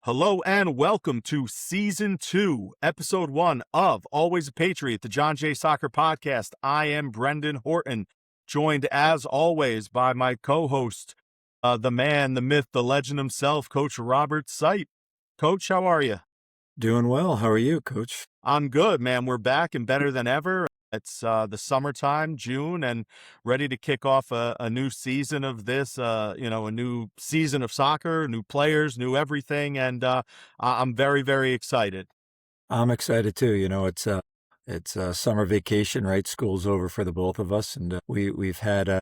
Hello and welcome to Season 2, Episode 1 of Always a Patriot, the John Jay Soccer Podcast. I am Brendan Horton, joined as always by my co-host, the man, the myth, the legend himself, Coach Robert Seipp. Coach, how are you? Doing well. How are you, Coach? I'm good, man. We're back and better than ever. It's the summertime, June, and ready to kick off a new season of this, a new season of soccer, new players, new everything, and I'm very, very excited. I'm excited too. It's summer vacation, right? School's over for the both of us, and we've had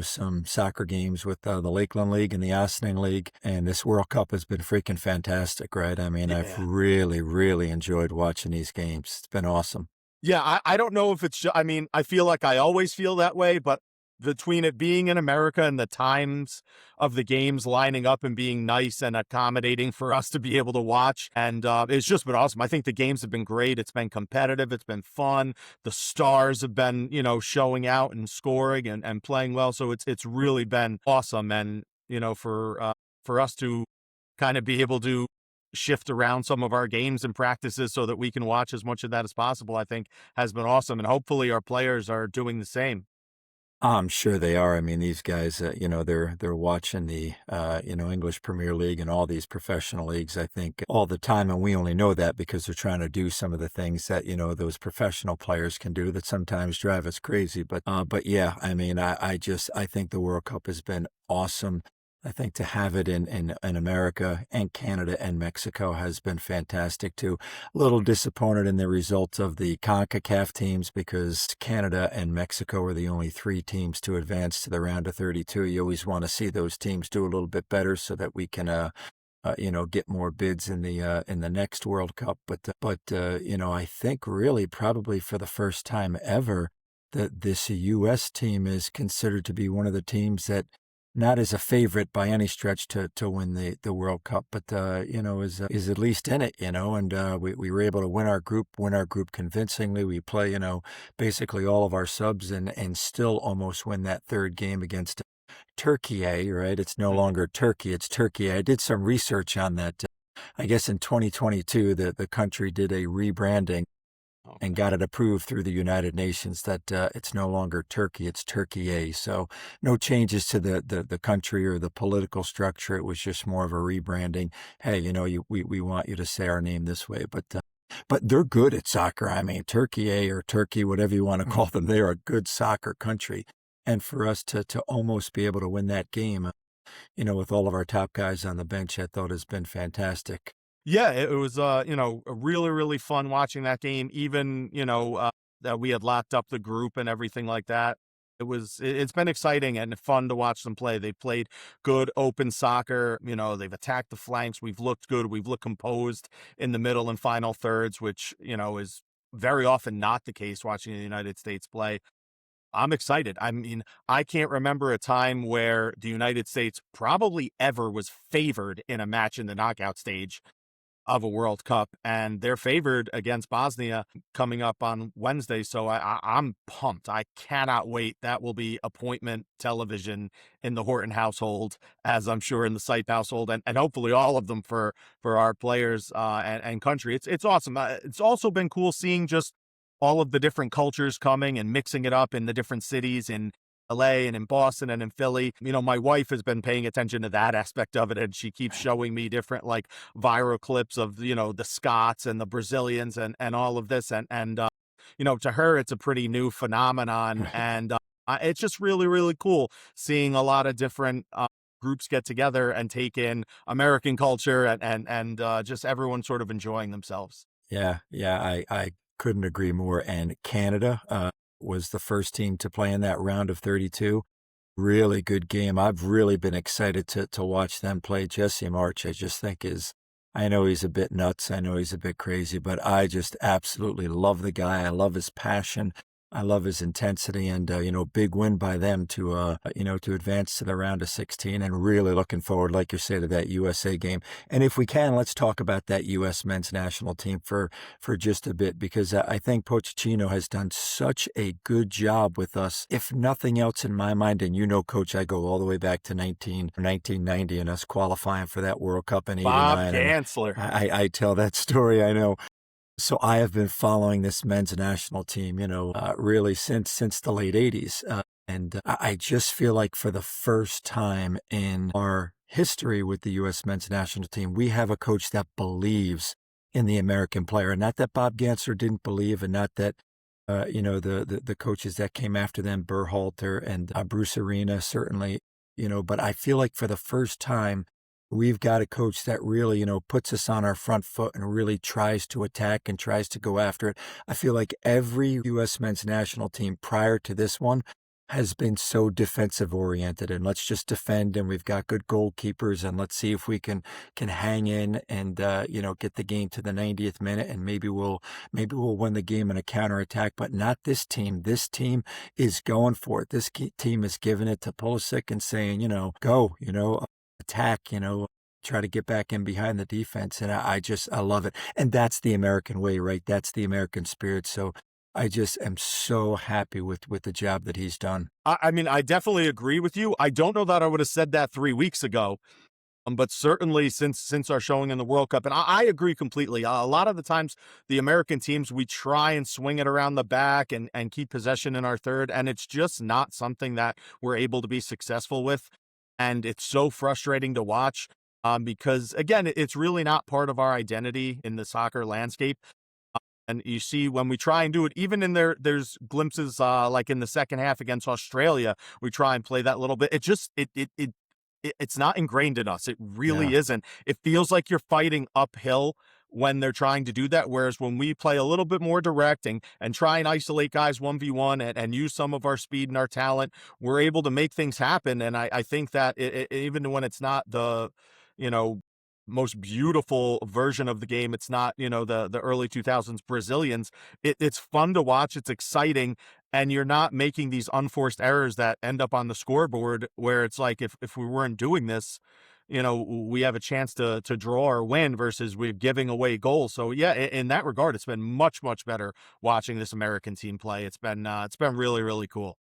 some soccer games with the Lakeland League and the Ossining League, and this World Cup has been freaking fantastic, right? I mean, I've Yeah. really, really enjoyed watching these games. It's been awesome. Yeah, I don't know if it's I mean, I feel like I always feel that way, but between it being in America and the times of the games lining up and being nice and accommodating for us to be able to watch, and it's just been awesome. I think the games have been great. It's been competitive. It's been fun. The stars have been, showing out and scoring and playing well. So it's really been awesome. And, for us to kind of be able to shift around some of our games and practices so that we can watch as much of that as possible, I think has been awesome. And hopefully our players are doing the same. I'm sure they are. I mean, these guys, they're watching the, English Premier League and all these professional leagues, I think, all the time. And we only know that because they're trying to do some of the things that, those professional players can do that sometimes drive us crazy. But yeah, I mean, I think the World Cup has been awesome. I think to have it in America and Canada and Mexico has been fantastic too. A little disappointed in the results of the CONCACAF teams because Canada and Mexico are the only three teams to advance to the round of 32. You always want to see those teams do a little bit better so that we can get more bids in the next World Cup. But I think really probably for the first time ever that this U.S. team is considered to be one of the teams that not as a favorite by any stretch to win the World Cup, but is at least in it, and we were able to win our group convincingly. We play, basically all of our subs and still almost win that third game against Turkey, right? It's no longer Turkey, it's Turkey. I did some research on that. I guess in 2022, the country did a rebranding and got it approved through the United Nations that it's no longer Turkey, it's Turkey. So no changes to the country or the political structure. It was just more of a rebranding. Hey, we want you to say our name this way, but they're good at soccer. I mean, Turkey or Turkey, whatever you want to call them, they are a good soccer country. And for us to almost be able to win that game, with all of our top guys on the bench, I thought has been fantastic. Yeah, it was, really, really fun watching that game, even, that we had locked up the group and everything like that. It's been exciting and fun to watch them play. They played good open soccer. They've attacked the flanks. We've looked good. We've looked composed in the middle and final thirds, which, is very often not the case watching the United States play. I'm excited. I mean, I can't remember a time where the United States probably ever was favored in a match in the knockout stage of a World Cup, and they're favored against Bosnia coming up on Wednesday. So I'm pumped. I cannot wait. That will be appointment television in the Horton household, as I'm sure in the Seipp household, and hopefully all of them for our players and country. It's awesome. It's also been cool seeing just all of the different cultures coming and mixing it up in the different cities in LA and in Boston and in Philly. My wife has been paying attention to that aspect of it, and she keeps showing me different like viral clips of, the Scots and the Brazilians and all of this. And to her, it's a pretty new phenomenon. And it's just really, really cool seeing a lot of different groups get together and take in American culture and just everyone sort of enjoying themselves. Yeah, I couldn't agree more. And Canada was the first team to play in that round of 32. Really good game. I've really been excited to watch them play. Jesse March, I just think I know he's a bit nuts. I know he's a bit crazy, but I just absolutely love the guy. I love his passion. I love his intensity and, big win by them to advance to the round of 16 and really looking forward, like you say, to that USA game. And if we can, let's talk about that US men's national team for just a bit, because I think Pochettino has done such a good job with us, if nothing else in my mind. And Coach, I go all the way back to 1990 and us qualifying for that World Cup in Bob '89. And Gansler. I tell that story, I know. So I have been following this men's national team, really since the late '80s, and I just feel like for the first time in our history with the U.S. men's national team, we have a coach that believes in the American player, and not that Bob Gansler didn't believe, and not that the coaches that came after them, Berhalter and Bruce Arena, certainly, but I feel like for the first time, we've got a coach that really, puts us on our front foot and really tries to attack and tries to go after it. I feel like every U.S. men's national team prior to this one has been so defensive oriented, and let's just defend, and we've got good goalkeepers, and let's see if we can hang in and get the game to the 90th minute, and maybe we'll win the game in a counterattack. But not this team. This team is going for it. This team is giving it to Pulisic and saying, go, attack, try to get back in behind the defense. And I love it. And that's the American way, right? That's the American spirit. So I just am so happy with the job that he's done. I mean, I definitely agree with you. I don't know that I would have said that 3 weeks ago. But certainly since our showing in the World Cup, and I agree completely. A lot of the times, the American teams, we try and swing it around the back and keep possession in our third, and it's just not something that we're able to be successful with. And it's so frustrating to watch because, again, it's really not part of our identity in the soccer landscape. And you see when we try and do it, even in there's glimpses like in the second half against Australia, we try and play that little bit. It's not ingrained in us. It really Yeah. isn't. It feels like you're fighting uphill when they're trying to do that. Whereas when we play a little bit more direct and try and isolate guys 1v1 and use some of our speed and our talent, we're able to make things happen. And I think that even when it's not the, you know, most beautiful version of the game, it's not, the early 2000s Brazilians, it's fun to watch. It's exciting. And you're not making these unforced errors that end up on the scoreboard where it's like, if we weren't doing this, we have a chance to draw or win versus we're giving away goals. So yeah, in that regard, it's been much, much better watching this American team play. It's been really, really cool.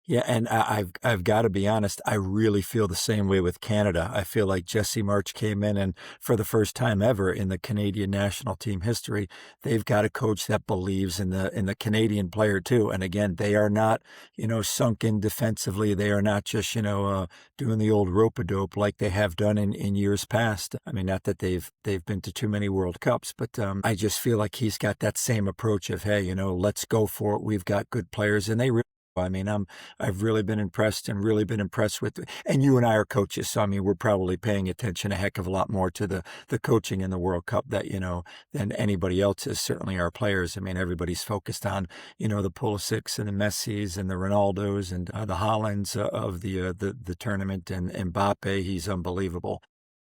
Yeah, and I've got to be honest, I really feel the same way with Canada. I feel like Jesse March came in, and for the first time ever in the Canadian national team history, they've got a coach that believes in the Canadian player too. And again, they are not, sunk in defensively. They are not just, doing the old rope-a-dope like they have done in years past. I mean, not that they've been to too many World Cups, but I just feel like he's got that same approach of, hey, let's go for it. We've got good players, and they really, I mean, I've really been impressed with, and you and I are coaches, so I mean, we're probably paying attention a heck of a lot more to the coaching in the World Cup than anybody else is. Certainly our players. I mean, everybody's focused on, the Pulisics and the Messis and the Ronaldos and the Haalands of the tournament, and Mbappe, he's unbelievable.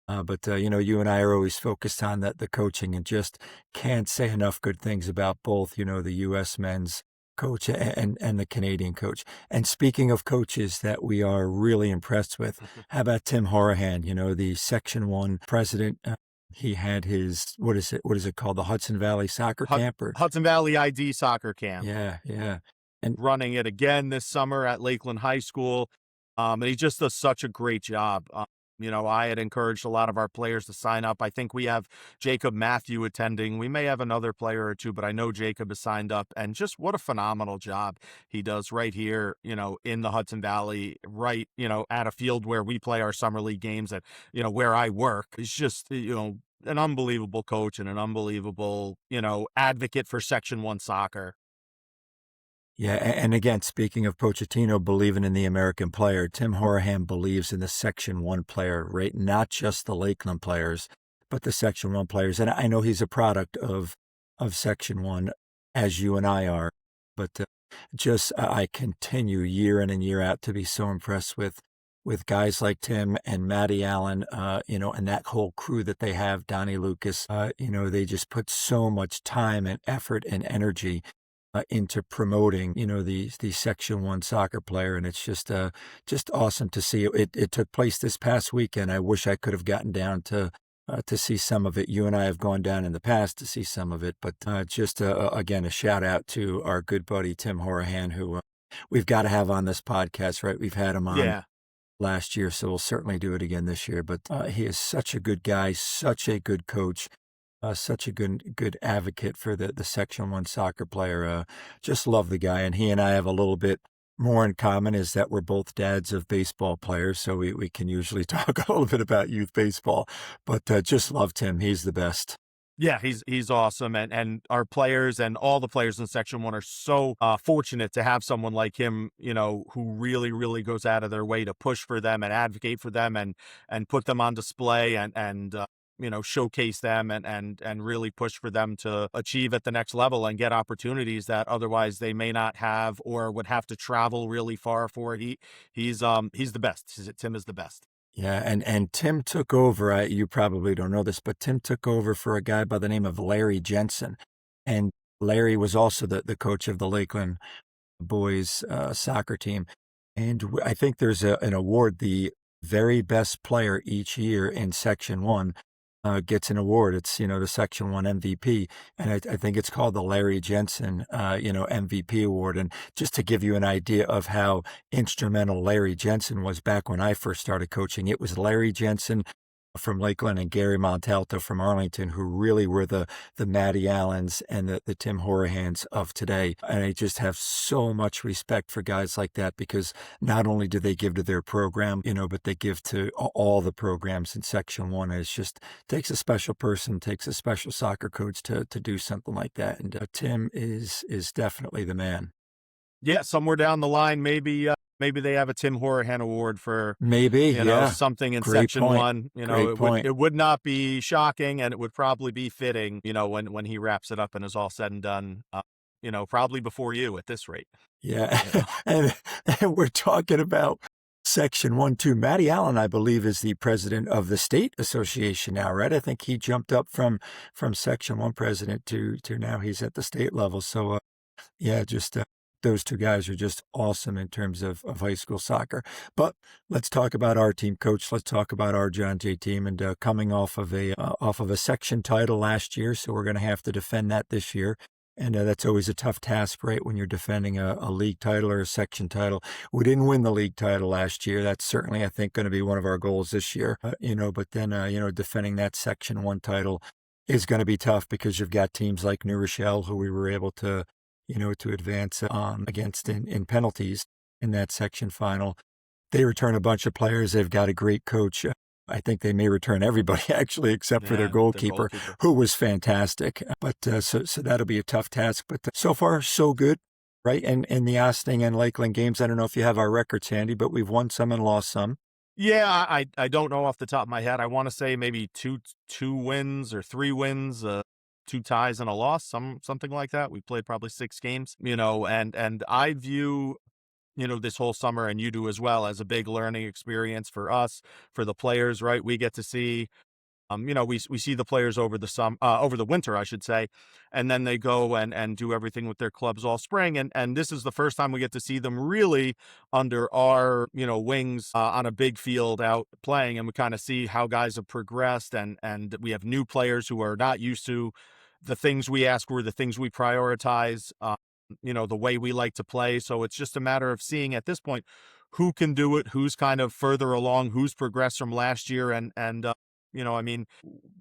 But you and I are always focused on the coaching, and just can't say enough good things about both, the U.S. men's coach and the Canadian coach. And speaking of coaches that we are really impressed with, how about Tim Hourahan, the Section 1 president? He had his, what is it called? The Hudson Valley Soccer Camp? Hudson Valley ID Soccer Camp. Yeah, yeah. And Running it again this summer at Lakeland High School. And he just does such a great job. I had encouraged a lot of our players to sign up. I think we have Jacob Matthew attending. We may have another player or two, but I know Jacob has signed up. And just what a phenomenal job he does right here, in the Hudson Valley, right, at a field where we play our summer league games at, where I work. He's just, an unbelievable coach and an unbelievable, advocate for Section 1 soccer. yeah, and again, speaking of Pochettino believing in the American player, Tim Hourahan believes in the Section 1 player, right? Not just the Lakeland players, but the Section 1 players. And I know he's a product of Section 1, as you and I are. But I continue year in and year out to be so impressed with guys like Tim and Matty Allen, and that whole crew that they have, Donnie Lucas. They just put so much time and effort and energy into promoting, the Section 1 soccer player, and it's just awesome to see. It took place this past weekend. I wish I could have gotten down to see some of it. You and I have gone down in the past to see some of it, but just again, a shout out to our good buddy Tim Hourahan, who we've got to have on this podcast, right? We've had him on Yeah. last year, so we'll certainly do it again this year. But he is such a good guy, such a good coach, such a good advocate for the Section 1 soccer player. Just love the guy, and he and I have a little bit more in common is that we're both dads of baseball players, so we can usually talk a little bit about youth baseball, but just love Tim. He's the best. Yeah, he's awesome, and our players and all the players in Section 1 are so fortunate to have someone like him, who really, really goes out of their way to push for them and advocate for them and put them on display and showcase them and really push for them to achieve at the next level and get opportunities that otherwise they may not have or would have to travel really far for. He's the best. Tim is the best. Yeah, and Tim took over. You probably don't know this, but Tim took over for a guy by the name of Larry Jensen, and Larry was also the coach of the Lakeland boys soccer team. And I think there's an award, the very best player each year in Section 1 gets an award. It's, the Section 1 MVP, and I think it's called the Larry Jensen, MVP award. And just to give you an idea of how instrumental Larry Jensen was back when I first started coaching, it was Larry Jensen from Lakeland and Gary Montalto from Arlington, who really were the Matty Allens and the Tim Hourahans of today. And I just have so much respect for guys like that, because not only do they give to their program, but they give to all the programs in Section 1. And it's just takes a special person, takes a special soccer coach to do something like that. And Tim is definitely the man. Yeah, somewhere down the line, maybe they have a Tim Hourahan award for Maybe, yeah. something in Great Section point. 1. Great point. It would not be shocking, and it would probably be fitting. When he wraps it up and is all said and done. Probably before you at this rate. Yeah, and we're talking about Section 1 too. Matty Allen, I believe, is the president of the state association now, right? I think he jumped up from Section 1 president to now he's at the state level. So, yeah, just those two guys are just awesome in terms of high school soccer. But let's talk about our team, Coach. Let's talk about our John Jay team, and coming off of a section title last year, so we're going to have to defend that this year. And that's always a tough task, right, when you're defending a league title or a section title. We didn't win the league title last year. That's certainly, I think, going to be one of our goals this year. But then, defending that Section 1 title is going to be tough, because you've got teams like New Rochelle, who we were able to advance against in penalties in that section final. They return a bunch of players. They've got a great coach. I think they may return everybody, actually, except for their goalkeeper, who was fantastic. But so that'll be a tough task. But so far, so good, right? And in the Austin and Lakeland games, I don't know if you have our records handy, but we've won some and lost some. Yeah, I don't know off the top of my head. I want to say maybe two wins or 3 wins, 2 ties and a loss, something like that. We played probably 6 games, and I view, this whole summer, and you do as well, as a big learning experience for us, for the players, right? We get to see, we see the players over the winter, I should say, and then they go and do everything with their clubs all spring. And this is the first time we get to see them really under our, wings on a big field out playing. And we kind of see how guys have progressed, and we have new players who are not used to the things we ask for, the things we prioritize, the way we like to play. So it's just a matter of seeing at this point who can do it, who's kind of further along, who's progressed from last year.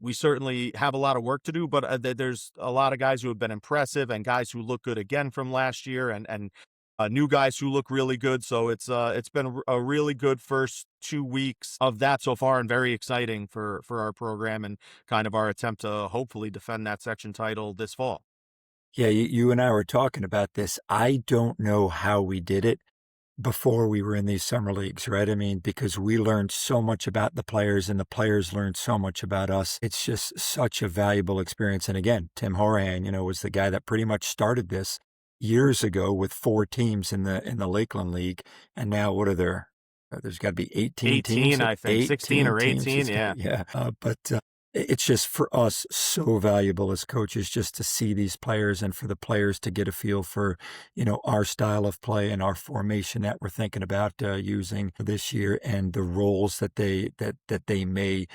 We certainly have a lot of work to do, but there's a lot of guys who have been impressive, and guys who look good again from last year, and new guys who look really good. So it's been a really good first 2 weeks of that so far, and very exciting for our program and kind of our attempt to hopefully defend that section title this fall. Yeah, you and I were talking about this. I don't know how we did it before we were in these summer leagues, right? I mean, because we learned so much about the players, and the players learned so much about us. It's just such a valuable experience. And again, Tim Hourahan, was the guy that pretty much started this years ago with 4 teams in the Lakeland League. And now what are there? There's got to be 18 teams. I think. 16 or 18, teams. yeah. Yeah. But it's just for us so valuable as coaches just to see these players and for the players to get a feel for, our style of play and our formation that we're thinking about using this year and the roles that they may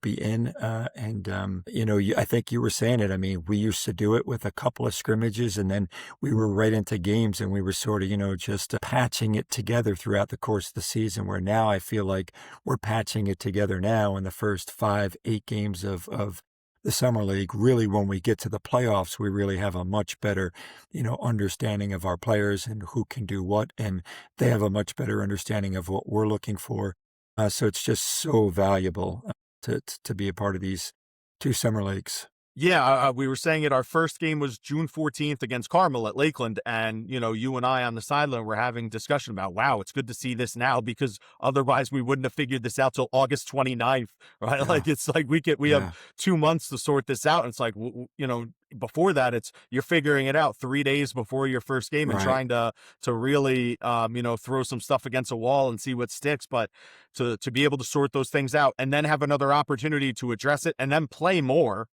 be in. I think you were saying it. I mean, we used to do it with a couple of scrimmages and then we were right into games and we were sort of, just patching it together throughout the course of the season, where now I feel like we're patching it together now in the first 5, 8 games of the summer league. Really, when we get to the playoffs, we really have a much better, understanding of our players and who can do what. And they have a much better understanding of what we're looking for. So it's just so valuable to be a part of these 2 summer leagues. Yeah, we were saying it. Our first game was June 14th against Carmel at Lakeland, and you and I on the sideline were having discussion about, wow, it's good to see this now because otherwise we wouldn't have figured this out till August 29th, right? Yeah, Like it's like we have yeah, 2 months to sort this out. And it's like before that, it's you're figuring it out 3 days before your first game and right. trying to really throw some stuff against a wall and see what sticks. But to be able to sort those things out and then have another opportunity to address it and then play more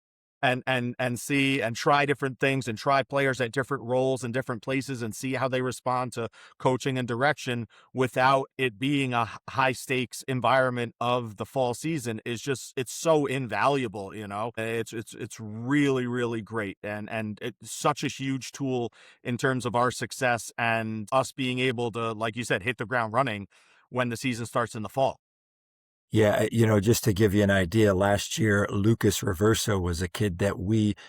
and see and try different things and try players at different roles and different places and see how they respond to coaching and direction without it being a high stakes environment of the fall season is just it's so invaluable. It's really really great and it's such a huge tool in terms of our success and us being able to, like you said, hit the ground running when the season starts in the fall. Yeah, just to give you an idea, last year, Lucas Reverso was a kid that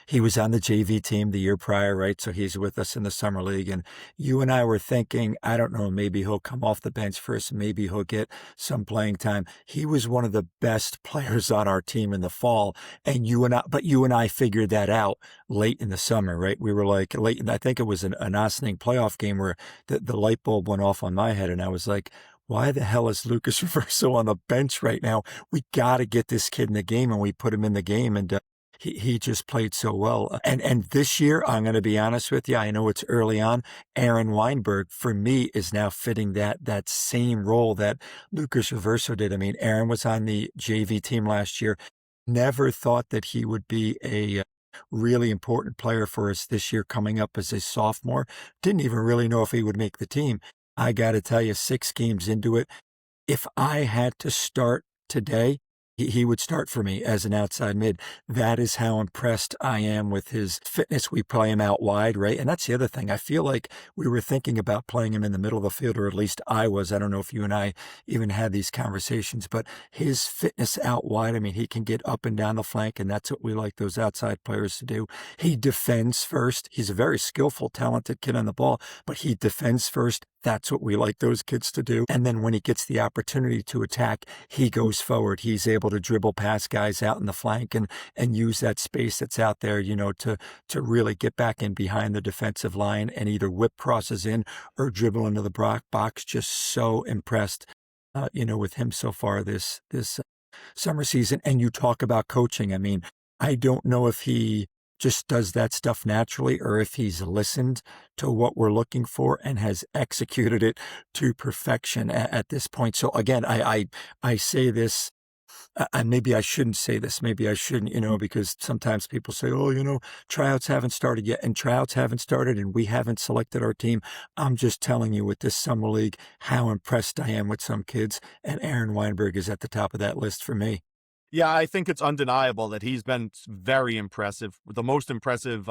he was on the JV team the year prior, right? So he's with us in the summer league. And you and I were thinking, I don't know, maybe he'll come off the bench first. Maybe he'll get some playing time. He was one of the best players on our team in the fall. But you and I figured that out late in the summer, right? We were like I think it was an Ossining playoff game where the light bulb went off on my head. And I was like, why the hell is Lucas Reverso on the bench right now? We got to get this kid in the game, and we put him in the game, and he just played so well. And this year, I'm going to be honest with you. I know it's early on. Aaron Weinberg, for me, is now fitting that same role that Lucas Reverso did. I mean, Aaron was on the JV team last year. Never thought that he would be a really important player for us this year coming up as a sophomore. Didn't even really know if he would make the team. I got to tell you, 6 games into it, if I had to start today, he would start for me as an outside mid. That is how impressed I am with his fitness. We play him out wide, right? And that's the other thing. I feel like we were thinking about playing him in the middle of the field, or at least I was. I don't know if you and I even had these conversations, but his fitness out wide, I mean, he can get up and down the flank, and that's what we like those outside players to do. He defends first. He's a very skillful, talented kid on the ball, but he defends first. That's what we like those kids to do. And then when he gets the opportunity to attack, he goes forward. He's able to dribble past guys out in the flank and use that space that's out there, to really get back in behind the defensive line and either whip crosses in or dribble into the box. Just so impressed, with him so far this summer season. And you talk about coaching. I mean, I don't know if he just does that stuff naturally or if he's listened to what we're looking for and has executed it to perfection at this point. So again, I say this, and maybe I shouldn't say this, maybe I shouldn't, because sometimes people say, oh, tryouts haven't started yet, and tryouts haven't started and we haven't selected our team. I'm just telling you with this summer league how impressed I am with some kids, and Aaron Weinberg is at the top of that list for me. Yeah, I think it's undeniable that he's been very impressive, the most impressive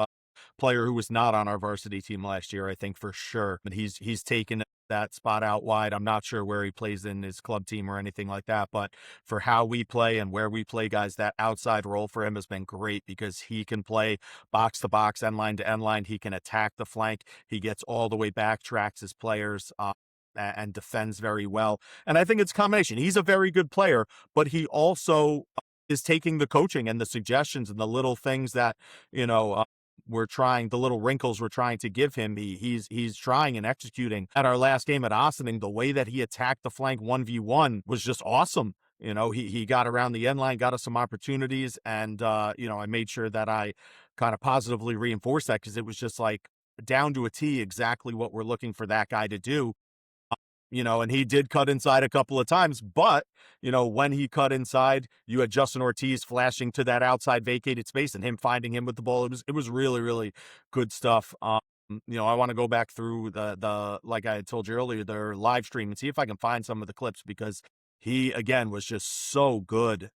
player who was not on our varsity team last year, I think for sure. But he's taken that spot out wide. I'm not sure where he plays in his club team or anything like that, but for how we play and where we play guys, that outside role for him has been great because he can play box to box, end line to end line. He can attack the flank. He gets all the way back, tracks his players. And defends very well. And I think it's a combination. He's a very good player, but he also is taking the coaching and the suggestions and the little things that, the little wrinkles we're trying to give him. He's trying and executing. At our last game at Ossining, the way that he attacked the flank 1v1 was just awesome. He got around the end line, got us some opportunities. And, I made sure that I kind of positively reinforced that because it was just like down to a T exactly what we're looking for that guy to do. and he did cut inside a couple of times, but, when he cut inside, you had Justin Ortiz flashing to that outside vacated space and him finding him with the ball. It was really, really good stuff. I want to go back through like I had told you earlier, their live stream and see if I can find some of the clips because he, again, was just so good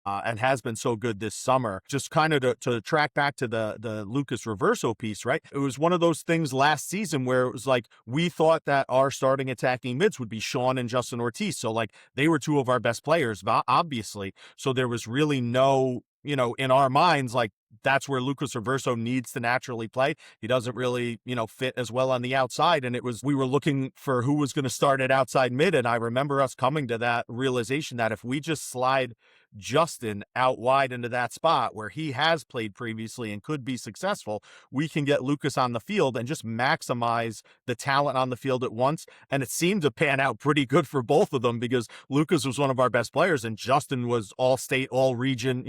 and has been so good this summer. Just kind of to track back to the Lucas Reverso piece, right? It was one of those things last season where it was like we thought that our starting attacking mids would be Sean and Justin Ortiz. So like they were two of our best players, obviously. So there was really no, in our minds, like that's where Lucas Reverso needs to naturally play. He doesn't really, fit as well on the outside. And we were looking for who was going to start at outside mid. And I remember us coming to that realization that if we just slide Justin out wide into that spot where he has played previously and could be successful, we can get Lucas on the field and just maximize the talent on the field at once. And it seemed to pan out pretty good for both of them because Lucas was one of our best players and Justin was all state, all region,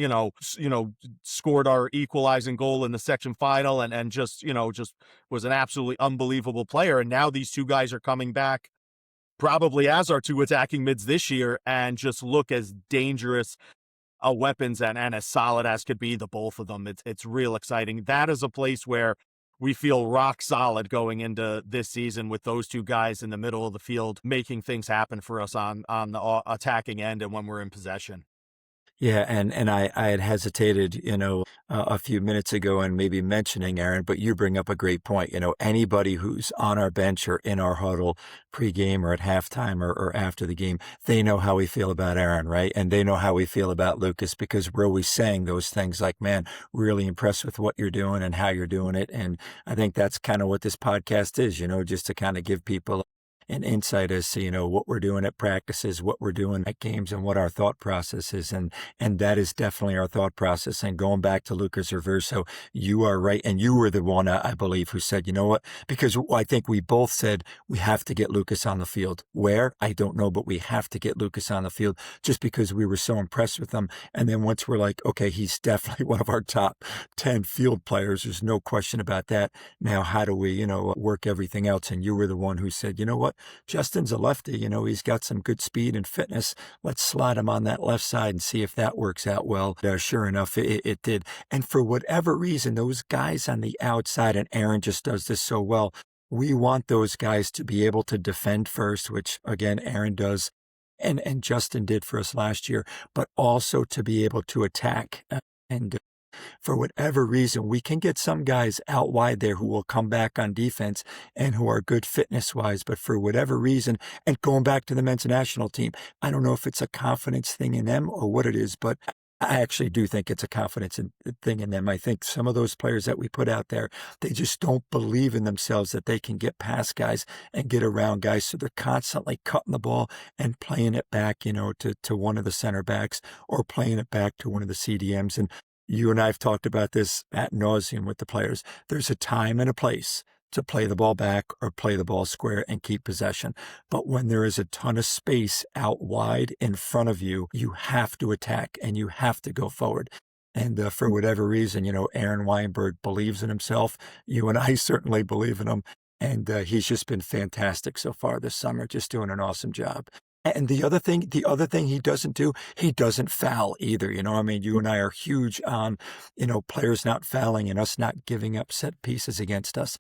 scored our equalizing goal in the section final and just was an absolutely unbelievable player. And now these two guys are coming back probably as our two attacking mids this year and just look as dangerous weapons and as solid as could be, the both of them. It's real exciting. That is a place where we feel rock solid going into this season with those two guys in the middle of the field, making things happen for us on the attacking end and when we're in possession. Yeah, and I had hesitated, a few minutes ago and maybe mentioning Aaron, but you bring up a great point. Anybody who's on our bench or in our huddle pregame or at halftime or after the game, they know how we feel about Aaron, right? And they know how we feel about Lucas because we're always saying those things like, man, really impressed with what you're doing and how you're doing it. And I think that's kind of what this podcast is, just to kind of give people an insight as to, what we're doing at practices, what we're doing at games, and what our thought process is. And that is definitely our thought process. And going back to Lucas Reverso, you are right. And you were the one, I believe, who said, you know what? Because I think we both said we have to get Lucas on the field. Where? I don't know, but we have to get Lucas on the field just because we were so impressed with him. And then once we're like, okay, he's definitely one of our top 10 field players. There's no question about that. Now, how do we, work everything else? And you were the one who said, you know what? Justin's a lefty, he's got some good speed and fitness. Let's slide him on that left side and see if that works out well. Sure enough, it did. And for whatever reason, those guys on the outside, and Aaron just does this so well, we want those guys to be able to defend first, which again, Aaron does. And Justin did for us last year, but also to be able to attack. And for whatever reason, we can get some guys out wide there who will come back on defense and who are good fitness-wise, but for whatever reason, and going back to the men's national team, I don't know if it's a confidence thing in them or what it is, but I actually do think it's a confidence thing in them. I think some of those players that we put out there, they just don't believe in themselves that they can get past guys and get around guys, so they're constantly cutting the ball and playing it back, to one of the center backs or playing it back to one of the CDMs. And you and I have talked about this ad nauseum with the players. There's a time and a place to play the ball back or play the ball square and keep possession. But when there is a ton of space out wide in front of you, you have to attack and you have to go forward. And for whatever reason, Aaron Weinberg believes in himself. You and I certainly believe in him. And he's just been fantastic so far this summer, just doing an awesome job. And the other thing he doesn't do, he doesn't foul either. You and I are huge on, players not fouling and us not giving up set pieces against us.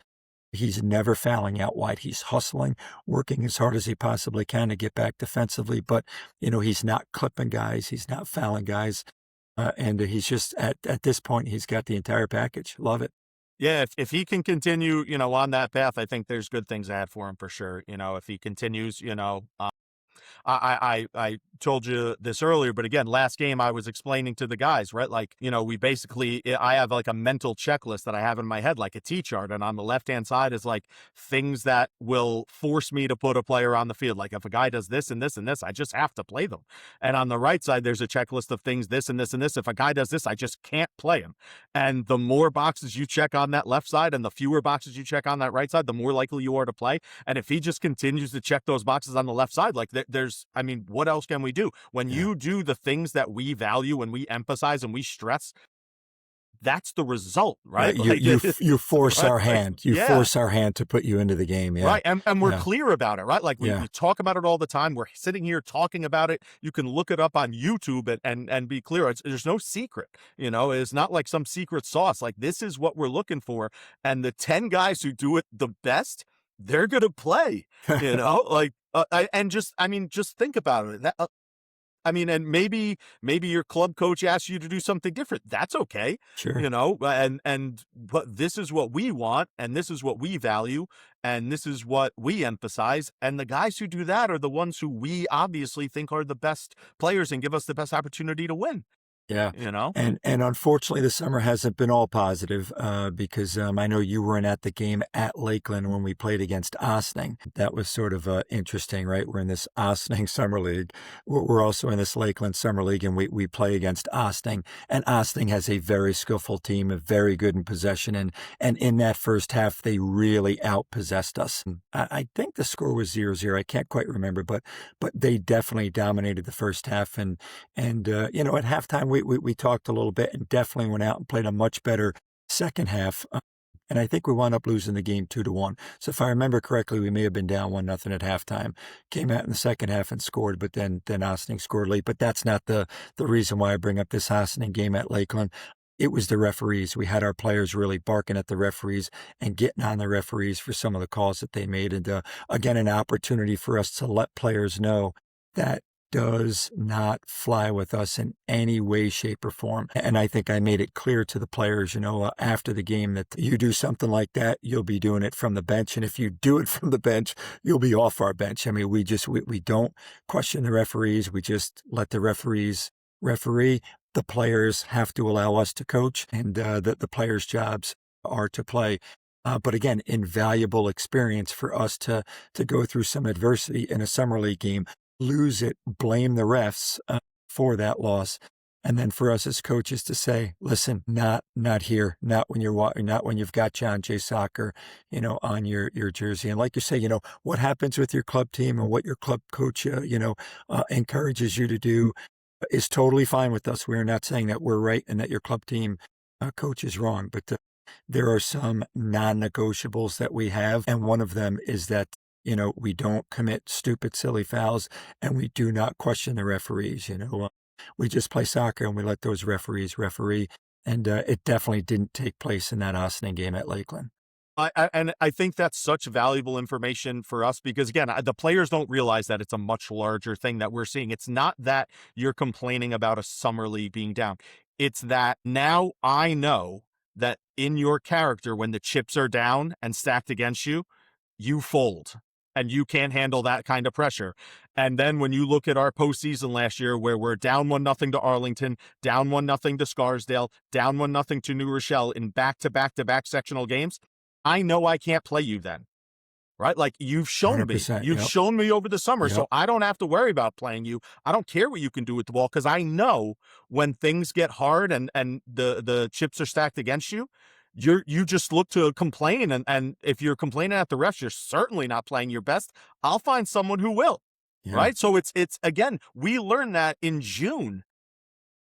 He's never fouling out wide. He's hustling, working as hard as he possibly can to get back defensively. But, he's not clipping guys. He's not fouling guys. And he's just, at this point, he's got the entire package. Love it. Yeah, if he can continue, on that path, I think there's good things ahead for him for sure. If he continues, I told you this earlier, but again, last game I was explaining to the guys, right? Like, I have like a mental checklist that I have in my head, like a T-chart. And on the left-hand side is like things that will force me to put a player on the field. Like if a guy does this and this and this, I just have to play them. And on the right side, there's a checklist of things, this and this and this. If a guy does this, I just can't play him. And the more boxes you check on that left side and the fewer boxes you check on that right side, the more likely you are to play. And if he just continues to check those boxes on the left side, like what else can we do? When you do the things that we value and we emphasize and we stress, that's the result, Right, right? Like, you force right? our Like, hand. You yeah. force our hand to put you into the game, yeah. Right, and we're Yeah, clear about it, right? Like, we yeah, talk about it all the time. We're sitting here talking about it. You can look it up on YouTube and be clear. There's no secret, It's not like some secret sauce. Like, this is what we're looking for, and the 10 guys who do it the best, they're gonna play, Like, just think about it. And maybe your club coach asks you to do something different. That's okay, sure. but this is what we want, and this is what we value, and this is what we emphasize. And the guys who do that are the ones who we obviously think are the best players and give us the best opportunity to win, Yeah. you know? And unfortunately, the summer hasn't been all positive because I know you weren't at the game at Lakeland when we played against Ossining. That was sort of interesting, right? We're in this Ossining Summer League. We're also in this Lakeland Summer League, and we play against Ossining. And Ossining has a very skillful team, very good in possession. And in that first half, they really outpossessed us. I think the score was 0-0. I can't quite remember, but they definitely dominated the first half. And at halftime, we talked a little bit and definitely went out and played a much better second half. And I think we wound up losing the game 2-1. So if I remember correctly, we may have been down 1-0 at halftime. Came out in the second half and scored, but then Ossining scored late. But that's not the reason why I bring up this Ossining game at Lakeland. It was the referees. We had our players really barking at the referees and getting on the referees for some of the calls that they made. And again, an opportunity for us to let players know that does not fly with us in any way, shape, or form. And I think I made it clear to the players, after the game that you do something like that, you'll be doing it from the bench. And if you do it from the bench, you'll be off our bench. I mean, we don't question the referees. We just let the referees referee. The players have to allow us to coach, and the players' jobs are to play. But again, invaluable experience for us to go through some adversity in a summer league game, lose it, blame the refs for that loss, and then for us as coaches to say, "Listen, not here, not when you've got John Jay Soccer, on your jersey." And like you say, what happens with your club team and what your club coach, encourages you to do is totally fine with us. We're not saying that we're right and that your club team coach is wrong, but there are some non-negotiables that we have, and one of them is that we don't commit stupid, silly fouls, and we do not question the referees. We just play soccer and we let those referees referee, and it definitely didn't take place in that Ossining game at Lakeland. And I think that's such valuable information for us because, again, the players don't realize that it's a much larger thing that we're seeing. It's not that you're complaining about a summer league being down. It's that now I know that in your character, when the chips are down and stacked against you, you fold and you can't handle that kind of pressure. And then when you look at our postseason last year, where we're down 1-0 to Arlington, down 1-0 to Scarsdale, down 1-0 to New Rochelle in back-to-back-to-back sectional games, I know I can't play you then, right? Like, you've shown me. 100%. You've Yep. shown me over the summer, Yep. so I don't have to worry about playing you. I don't care what you can do with the ball because I know when things get hard and the chips are stacked against you, you just look to complain. And if you're complaining at the refs, you're certainly not playing your best. I'll find someone who will, Yeah. right? So it's again, we learned that in June.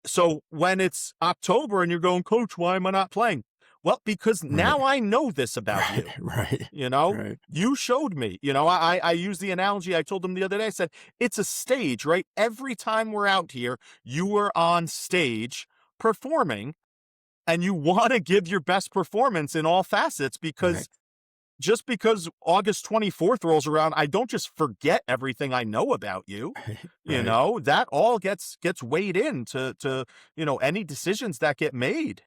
So when it's October and you're going, "Coach, why am I not playing?" Well, because now I know this about you. Right. Right. You showed me. I used the analogy I told them the other day. I said, it's a stage, right? Every time we're out here, you are on stage performing, and you want to give your best performance in all facets because Right. just because August 24th rolls around, I don't just forget everything I know about you. Right. That all gets weighed into any decisions that get made.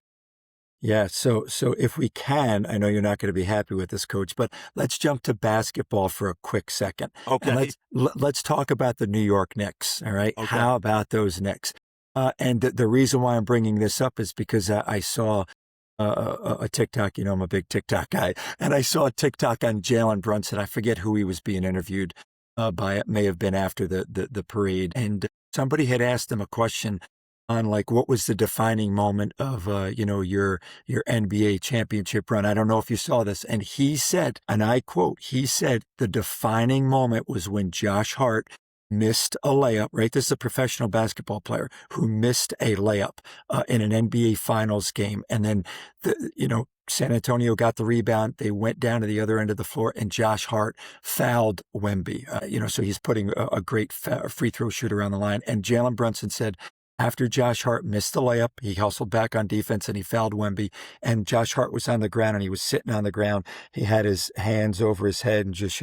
Yeah, so if we can, I know you're not going to be happy with this, Coach, but let's jump to basketball for a quick second, and Okay. let's talk about the New York Knicks. All right, Okay. how about those Knicks? And the reason why I'm bringing this up is because I saw a TikTok. I'm a big TikTok guy, and I saw a TikTok on Jalen Brunson. I forget who he was being interviewed by. It may have been after the parade, and somebody had asked him a question on like what was the defining moment of your NBA championship run. I don't know if you saw this, and he said, and I quote, he said the defining moment was when Josh Hart missed a layup, right? This is a professional basketball player who missed a layup in an NBA Finals game. And then, San Antonio got the rebound. They went down to the other end of the floor, and Josh Hart fouled Wemby. So he's putting a great free throw shooter on the line. And Jalen Brunson said, after Josh Hart missed the layup, he hustled back on defense and he fouled Wemby. And Josh Hart was on the ground and he was sitting on the ground. He had his hands over his head and just,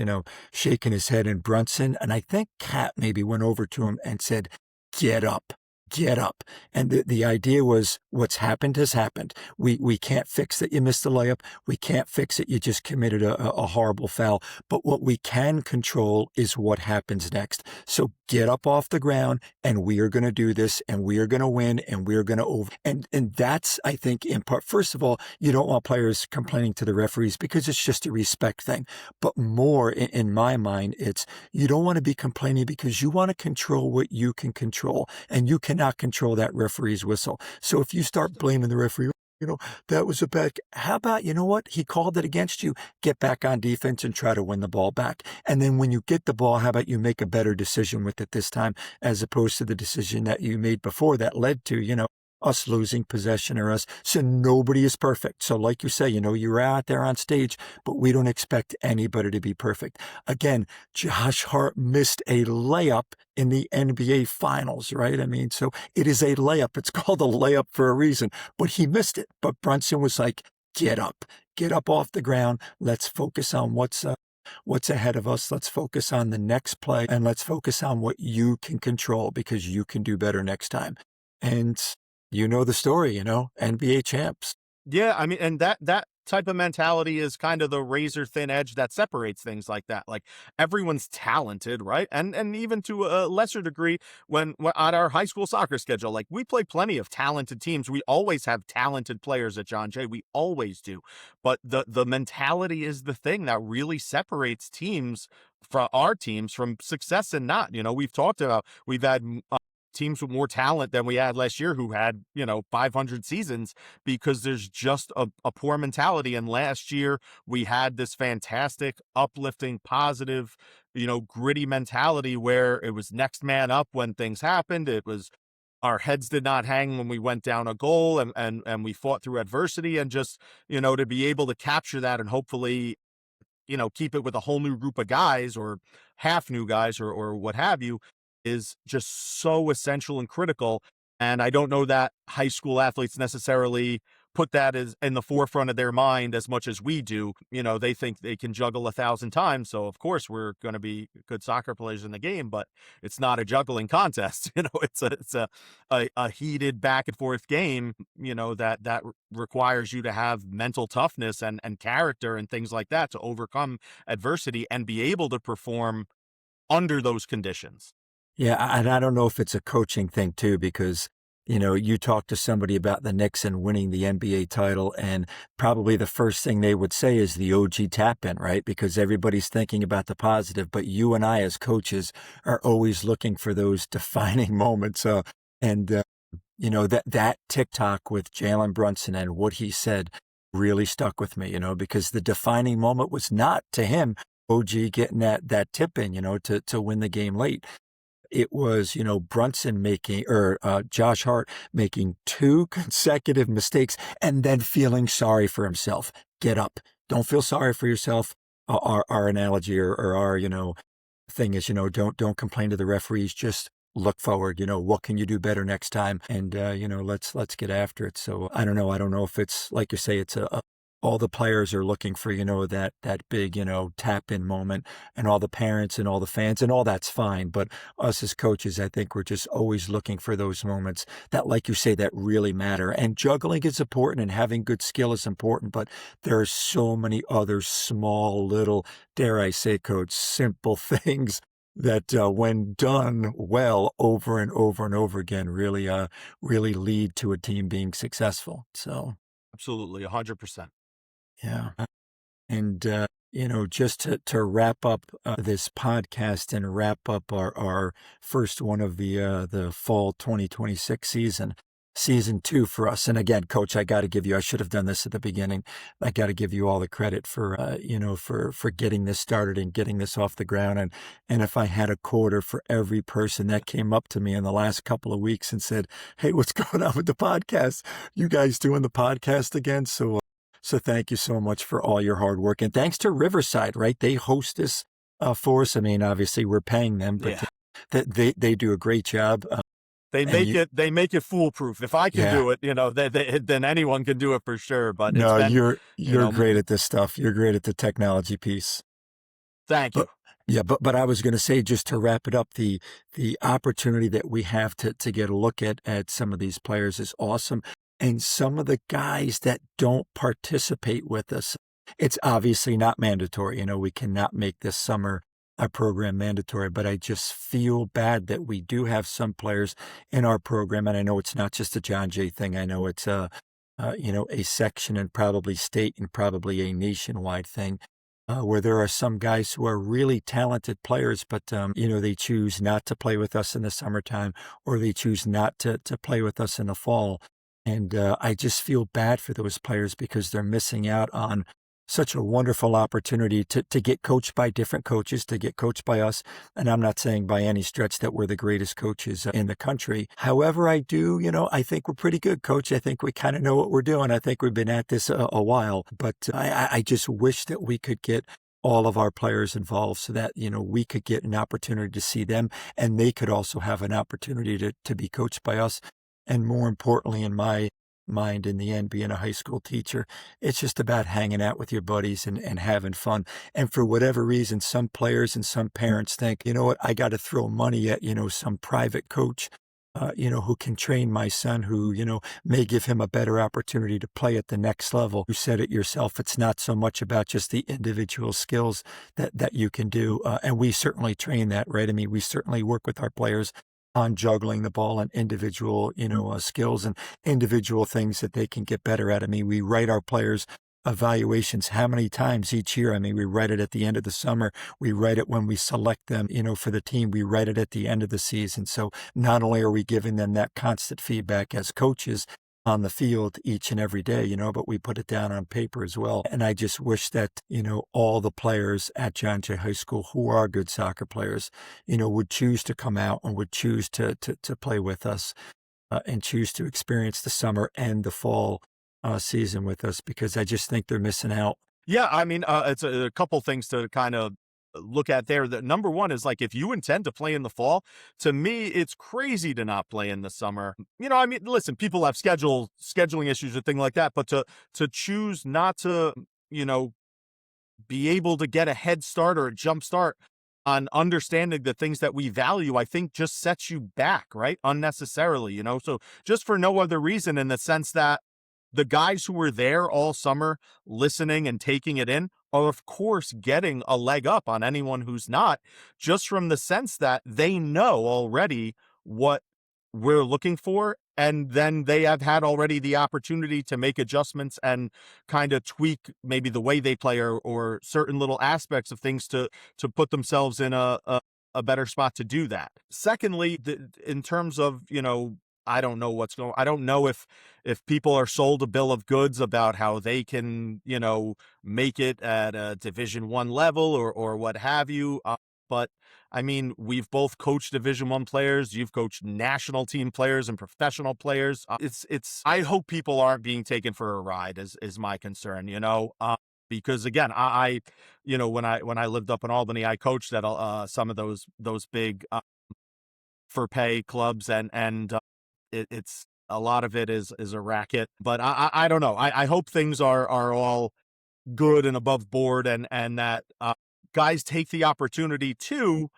shaking his head. And Brunson, and I think Cat maybe went over to him and said, "Get up. Get up." And the idea was, what's happened has happened. We can't fix that you missed the layup. We can't fix it. You just committed a horrible foul. But what we can control is what happens next. So get up off the ground, and we are going to do this, and we are going to win, and we are going to over. And that's, I think, in part, first of all, you don't want players complaining to the referees because it's just a respect thing. But more, in my mind, it's you don't want to be complaining because you want to control what you can control, and you cannot control that referee's whistle. So if you start blaming the referee, that was a bad. How about, what? He called it against you. Get back on defense and try to win the ball back. And then when you get the ball, how about you make a better decision with it this time, as opposed to the decision that you made before that led to, us losing possession or us. So nobody is perfect. So like you say, you're out there on stage, but we don't expect anybody to be perfect. Again, Josh Hart missed a layup in the NBA Finals, right? I mean, so it is a layup. It's called a layup for a reason, but he missed it. But Brunson was like, get up off the ground. Let's focus on what's ahead of us. Let's focus on the next play, and let's focus on what you can control, because you can do better next time. And you know the story, NBA champs. Yeah, I mean, and that type of mentality is kind of the razor thin edge that separates things like that. Like, everyone's talented, right? And even to a lesser degree, when on our high school soccer schedule, like, we play plenty of talented teams. We always have talented players at John Jay. We always do. But the mentality is the thing that really separates teams from our teams from success and not. We've talked about, we've had teams with more talent than we had last year who had, 500 seasons, because there's just a poor mentality. And last year we had this fantastic, uplifting, positive, gritty mentality where it was next man up when things happened. It was, our heads did not hang when we went down a goal, and we fought through adversity, and just, to be able to capture that and hopefully, keep it with a whole new group of guys, or half new guys, or what have you, is just so essential and critical. And I don't know that high school athletes necessarily put that as in the forefront of their mind as much as we do. They think they can juggle 1,000 times. So of course we're going to be good soccer players in the game, but it's not a juggling contest. It's a heated back and forth game, that requires you to have mental toughness and character and things like that to overcome adversity and be able to perform under those conditions. Yeah, and I don't know if it's a coaching thing too, because, you talk to somebody about the Knicks and winning the NBA title, and probably the first thing they would say is the OG tap-in, right? Because everybody's thinking about the positive, but you and I as coaches are always looking for those defining moments. That TikTok with Jalen Brunson and what he said really stuck with me, because the defining moment was not to him, OG getting that tip in, to win the game late. It was, Brunson Josh Hart making 2 consecutive mistakes and then feeling sorry for himself. Get up. Don't feel sorry for yourself. Our analogy or our, thing is, don't complain to the referees. Just look forward. What can you do better next time? And, let's get after it. So I don't know. I don't know if it's, like you say, it's all the players are looking for, that big, tap in moment, and all the parents and all the fans, and all that's fine. But us as coaches, I think we're just always looking for those moments that, like you say, that really matter. And juggling is important, and having good skill is important, but there are so many other small, little, dare I say, Coach, simple things that when done well over and over and over again, really lead to a team being successful. So. Absolutely. 100%. Yeah. And, just to wrap up this podcast and wrap up our first one of the fall 2026 season, season 2 for us. And again, coach, I got to give you, I should have done this at the beginning. I got to give you all the credit for, for getting this started and getting this off the ground. And if I had a quarter for every person that came up to me in the last couple of weeks and said, "Hey, what's going on with the podcast? You guys doing the podcast again?" So thank you so much for all your hard work. And thanks to Riverside, right? They host this for us. I mean, obviously we're paying them, but they do a great job. They make it foolproof. If I can do it, then anyone can do it for sure. But no, it's been, you're great at this stuff. You're great at the technology piece. Thank you. Yeah, but I was going to say, just to wrap it up, the opportunity that we have to get a look at some of these players is awesome. And some of the guys that don't participate with us, it's obviously not mandatory. We cannot make this summer a program mandatory, but I just feel bad that we do have some players in our program. And I know it's not just a John Jay thing. I know it's a section and probably state and probably a nationwide thing. Where there are some guys who are really talented players, but, they choose not to play with us in the summertime, or they choose not to play with us in the fall. And I just feel bad for those players because they're missing out on such a wonderful opportunity to get coached by different coaches, to get coached by us. And I'm not saying by any stretch that we're the greatest coaches in the country. However, I do, I think we're pretty good, Coach. I think we kind of know what we're doing. I think we've been at this a while, but I just wish that we could get all of our players involved so that, we could get an opportunity to see them, and they could also have an opportunity to be coached by us. And more importantly, in my mind, in the end, being a high school teacher, it's just about hanging out with your buddies and having fun. And for whatever reason, some players and some parents think, you know what, I got to throw money at, some private coach, who can train my son, who, may give him a better opportunity to play at the next level. You said it yourself. It's not so much about just the individual skills that you can do. And we certainly train that, right? I mean, we certainly work with our players on juggling the ball and individual, skills and individual things that they can get better at. I mean, we write our players evaluations how many times each year? I mean, we write it at the end of the summer. We write it when we select them, for the team. We write it at the end of the season. So not only are we giving them that constant feedback as coaches on the field each and every day, but we put it down on paper as well. And I just wish that, all the players at John Jay High School who are good soccer players, would choose to come out and would choose to play with us and choose to experience the summer and the fall season with us, because I just think they're missing out. Yeah, I mean, it's a couple things to kind of look at there. The number one is, like, if you intend to play in the fall, to me, it's crazy to not play in the summer. I mean, listen, people have scheduling issues or things like that, but to choose not to, be able to get a head start or a jump start on understanding the things that we value, I think just sets you back, right? Unnecessarily, so just for no other reason, in the sense that the guys who were there all summer listening and taking it in are, of course, getting a leg up on anyone who's not, just from the sense that they know already what we're looking for. And then they have had already the opportunity to make adjustments and kind of tweak maybe the way they play, or certain little aspects of things to put themselves in a better spot to do that. Secondly, in terms of, I don't know I don't know if people are sold a bill of goods about how they can, make it at a Division I level or what have you. But I mean, we've both coached Division I players. You've coached national team players and professional players. I hope people aren't being taken for a ride is my concern, because again, I when I lived up in Albany, I coached at some of those big for pay clubs, and it's a lot of it is a racket. But I don't know. I hope things are all good and above board, and that guys take the opportunity to,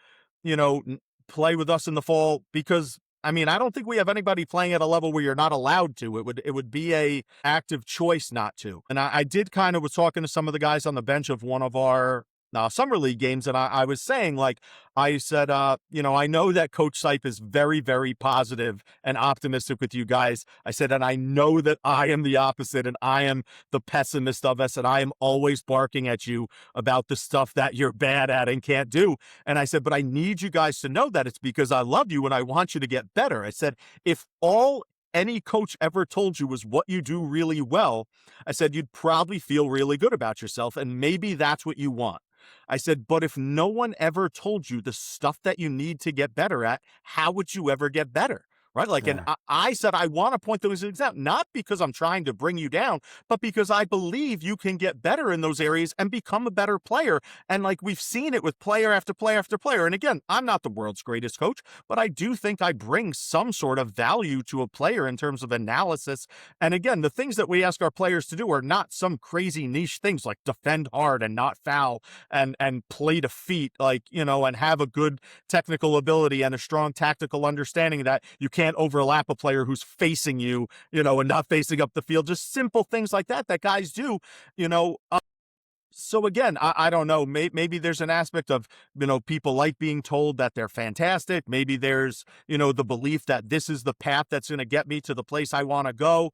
play with us in the fall, because I mean, I don't think we have anybody playing at a level where you're not allowed to. It would be a active choice not to. And I did kind of was talking to some of the guys on the bench of one of our summer league games, and I was saying, like, I said, I know that Coach Seipp is very, very positive and optimistic with you guys. I said, and I know that I am the opposite, and I am the pessimist of us, and I am always barking at you about the stuff that you're bad at and can't do. And I said, but I need you guys to know that it's because I love you and I want you to get better. I said, if all any coach ever told you was what you do really well, I said, you'd probably feel really good about yourself. And maybe that's what you want. I said, but if no one ever told you the stuff that you need to get better at, how would you ever get better? Right. Like, and Yeah. I said, I want to point those things out, not because I'm trying to bring you down, but because I believe you can get better in those areas and become a better player. And like, we've seen it with player after player after player. And again, I'm not the world's greatest coach, but I do think I bring some sort of value to a player in terms of analysis. And again, the things that we ask our players to do are not some crazy niche things like defend hard and not foul and play to feet, like, and have a good technical ability and a strong tactical understanding that you can't overlap a player who's facing you, and not facing up the field. Just simple things like that guys do, you know. So again, I don't know. Maybe there's an aspect of, people like being told that they're fantastic. Maybe there's, the belief that this is the path that's going to get me to the place I want to go.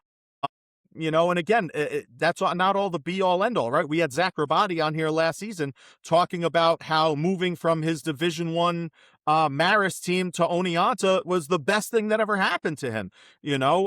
And again, that's not all the be all end all, right? We had Zach Rabati on here last season talking about how moving from his Division I Marist team to Oneonta was the best thing that ever happened to him,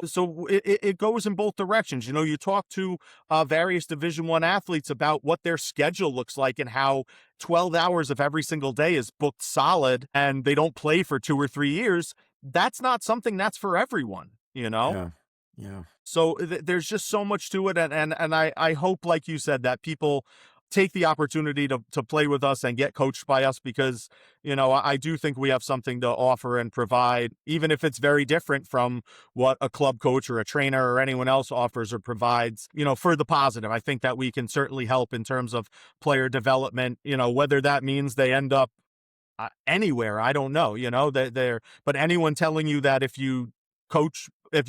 So it goes in both directions. You talk to various Division I athletes about what their schedule looks like and how 12 hours of every single day is booked solid and they don't play for 2 or 3 years. That's not something that's for everyone. Yeah. Yeah. So there's just so much to it. And I hope, like you said, that people take the opportunity to play with us and get coached by us because, I do think we have something to offer and provide, even if it's very different from what a club coach or a trainer or anyone else offers or provides, for the positive. I think that we can certainly help in terms of player development, whether that means they end up anywhere. I don't know, but anyone telling you that if you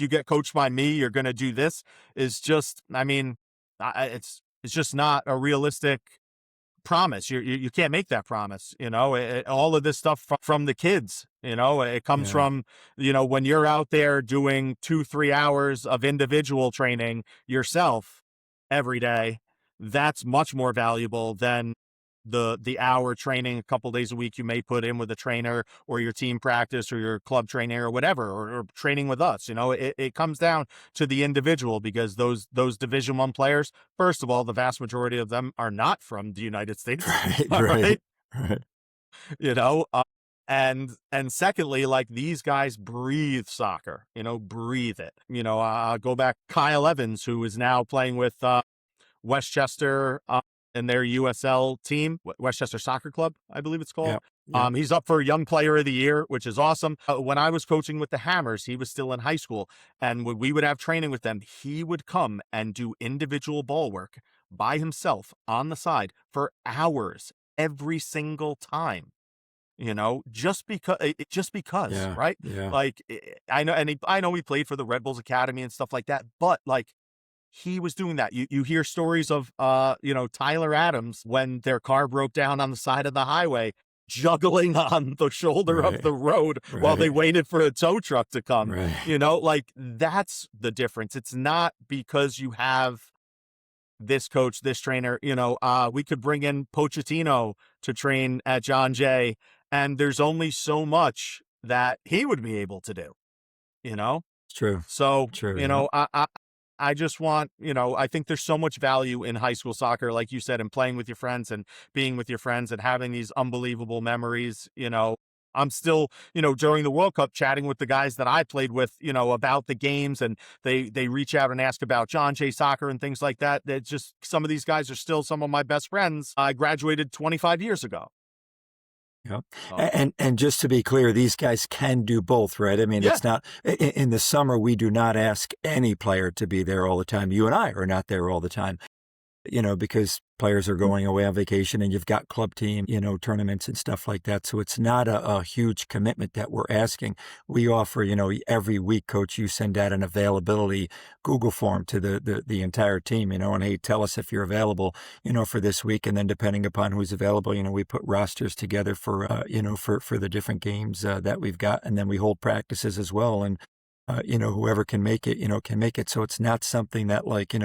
get coached by me, you're going to do this is just, it's just not a realistic promise. You can't make that promise. All of this stuff from the kids, it comes Yeah. from, when you're out there doing 2-3 hours of individual training yourself every day, that's much more valuable than the hour training a couple days a week you may put in with a trainer or your team practice or your club training or whatever, or training with us. It comes down to the individual because those Division I players, first of all, the vast majority of them are not from the United States. Right. All Right. right. Right. You know, uh, and secondly, like, these guys breathe soccer, breathe it. Go back, Kyle Evans, who is now playing with Westchester in their USL team, Westchester Soccer Club, I believe it's called. Yeah. Yeah. He's up for Young Player of the Year, which is awesome. When I was coaching with the Hammers, he was still in high school. And when we would have training with them, he would come and do individual ball work by himself on the side for hours every single time. Just because, Yeah. right? Yeah. Like, I know he played for the Red Bulls Academy and stuff like that, but like, he was doing that. You hear stories of Tyler Adams when their car broke down on the side of the highway, juggling on the shoulder of Right. the road while they Right. waited for a tow truck to come. Right. Like, that's the difference. It's not because you have this coach, this trainer. We could bring in Pochettino to train at John Jay, and there's only so much that he would be able to do. You know. It's true. So, True. Yeah. I just want, I think there's so much value in high school soccer, like you said, and playing with your friends and being with your friends and having these unbelievable memories. I'm still, during the World Cup chatting with the guys that I played with, about the games, and they reach out and ask about John Jay soccer and things like that. That just, some of these guys are still some of my best friends. I graduated 25 years ago. Yep. So, And just to be clear, these guys can do both, right? I mean, yeah. it's not in the summer, we do not ask any player to be there all the time. You and I are not there all the time, because players are going away on vacation and you've got club team, tournaments and stuff like that. So it's not a huge commitment that we're asking. We offer, every week, coach, you send out an availability Google form to the entire team, and hey, tell us if you're available, for this week. And then depending upon who's available, we put rosters together for the different games that we've got. And then we hold practices as well. And, whoever can make it, can make it. So it's not something that, like,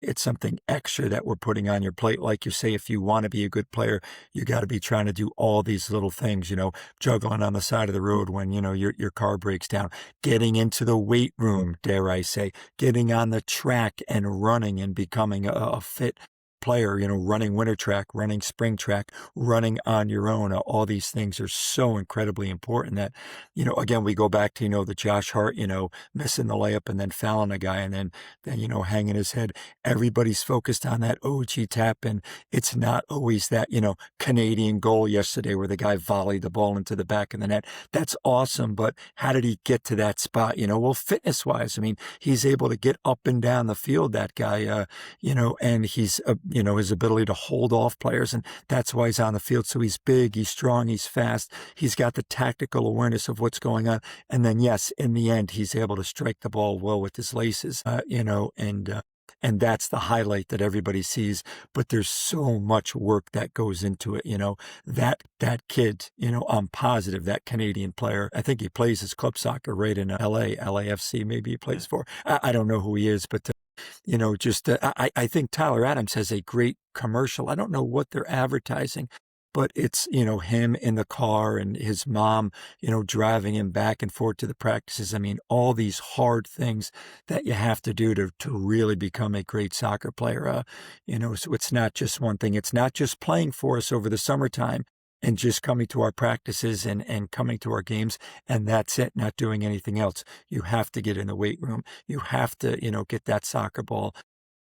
It's something extra that we're putting on your plate. Like you say, if you want to be a good player, you got to be trying to do all these little things, juggling on the side of the road when, your car breaks down, getting into the weight room, dare I say, getting on the track and running and becoming a fit player, running winter track, running spring track, running on your own. All these things are so incredibly important that, again, we go back to, the Josh Hart, missing the layup and then fouling a guy and then, hanging his head. Everybody's focused on that OG tap, and it's not always that, Canadian goal yesterday where the guy volleyed the ball into the back of the net. That's awesome, but how did he get to that spot? Well, fitness-wise, I mean, he's able to get up and down the field, that guy, and he's, his ability to hold off players, and that's why he's on the field. So he's big, he's strong, he's fast, he's got the tactical awareness of what's going on. And then, yes, in the end, he's able to strike the ball well with his laces, and that's the highlight that everybody sees. But there's so much work that goes into it, that kid, I'm positive that Canadian player, I think he plays his club soccer right in LAFC, maybe he plays for. I don't know who he is, but I think Tyler Adams has a great commercial. I don't know what they're advertising, but it's, him in the car and his mom, driving him back and forth to the practices. I mean, all these hard things that you have to do to really become a great soccer player. So it's not just one thing. It's not just playing for us over the summertime and just coming to our practices and coming to our games, and that's it, not doing anything else. You have to get in the weight room. You have to, get that soccer ball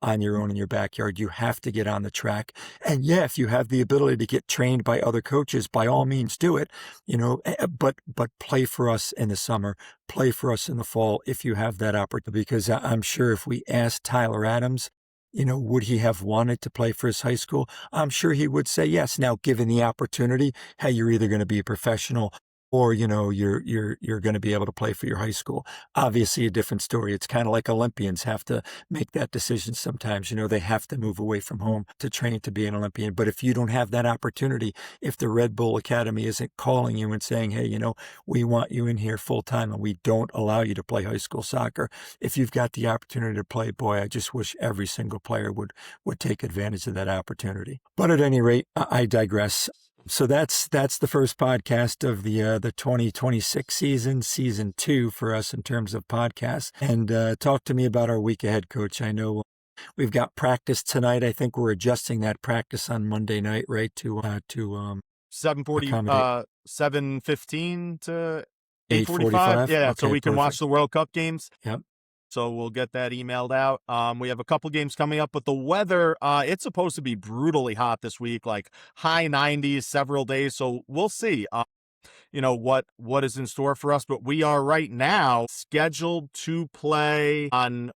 on your own in your backyard. You have to get on the track. And yeah, if you have the ability to get trained by other coaches, by all means do it, but play for us in the summer, play for us in the fall if you have that opportunity. Because I'm sure if we asked Tyler Adams, would he have wanted to play for his high school? I'm sure he would say yes. Now, given the opportunity, hey, you're either going to be a professional or, you're going to be able to play for your high school. Obviously a different story. It's kind of like Olympians have to make that decision sometimes. They have to move away from home to train to be an Olympian. But if you don't have that opportunity, if the Red Bull Academy isn't calling you and saying, hey, we want you in here full time and we don't allow you to play high school soccer. If you've got the opportunity to play, boy, I just wish every single player would take advantage of that opportunity. But at any rate, I digress. So that's the first podcast of the 2026 season 2 for us in terms of podcasts. And talk to me about our week ahead, Coach. I know we've got practice tonight. I think we're adjusting that practice on Monday night, right? To 7:15 to 8:45. 8:45. Yeah, Okay, so we can watch perfect. the World Cup games. Yep. So we'll get that emailed out. We have a couple games coming up, but the weather, it's supposed to be brutally hot this week, like high 90s several days. So we'll see, what is in store for us. But we are right now scheduled to play on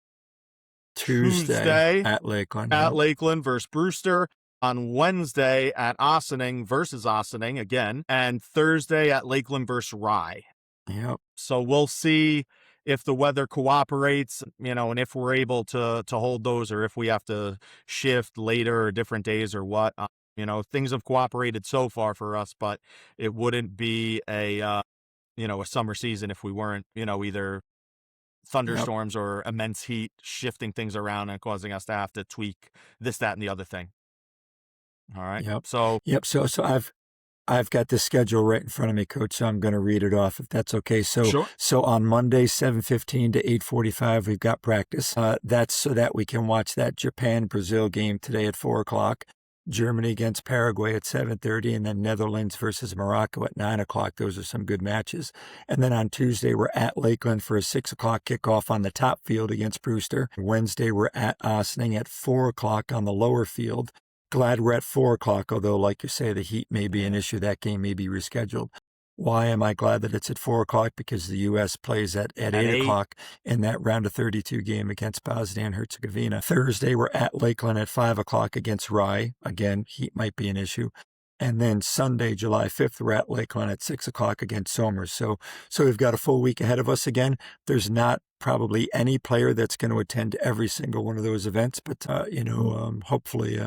Tuesday at Lakeland. At Lakeland versus Brewster. On Wednesday at Ossining versus Ossining again. And Thursday at Lakeland versus Rye. Yep. So we'll see if the weather cooperates, and if we're able to hold those, or if we have to shift later or different days or what. Things have cooperated so far for us, but it wouldn't be a summer season if we weren't, either thunderstorms or immense heat shifting things around and causing us to have to tweak this, that, and the other thing. All right. Yep. So I've got the schedule right in front of me, Coach, so I'm going to read it off if that's okay. So, Sure. So on Monday, 7:15 to 8:45, we've got practice. That's so that we can watch that Japan-Brazil game today at 4 o'clock, Germany against Paraguay at 7:30, and then Netherlands versus Morocco at 9 o'clock. Those are some good matches. And then on Tuesday, we're at Lakeland for a 6 o'clock kickoff on the top field against Brewster. Wednesday, we're at Ossining at 4 o'clock on the lower field. Glad we're at 4 o'clock, although, like you say, the heat may be an issue. That game may be rescheduled. Why am I glad that it's at 4 o'clock? Because the U.S. plays at 8 o'clock in that round of 32 game against Bosnia and Herzegovina. Thursday, we're at Lakeland at 5 o'clock against Rye. Again, heat might be an issue. And then Sunday, July 5th, we're at Lakeland at 6 o'clock against Somers. So we've got a full week ahead of us again. There's not probably any player that's going to attend every single one of those events, but, hopefully,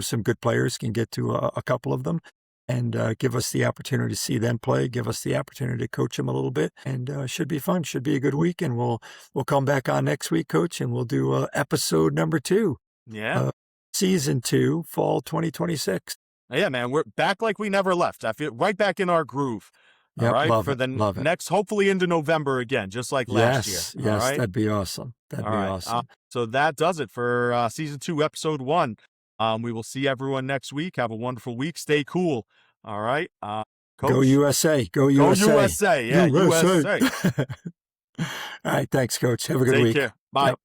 some good players can get to a couple of them and give us the opportunity to see them play, give us the opportunity to coach them a little bit, and should be fun, should be a good week. And we'll come back on next week, Coach, and we'll do episode number 2. Yeah. Season 2, fall 2026. Yeah, man, we're back like we never left. I feel right back in our groove. All Yep, right, love for it, the love it. next, hopefully into November again, just like last year. Yes, All yes, right, that'd be awesome. That'd all be right. awesome. So that does it for season 2, episode 1. We will see everyone next week. Have a wonderful week. Stay cool. All right, Go Coach. USA, go Go USA. USA. Yeah, USA. USA. All right, thanks, Coach. Have a good Take week. care. Bye. Yep.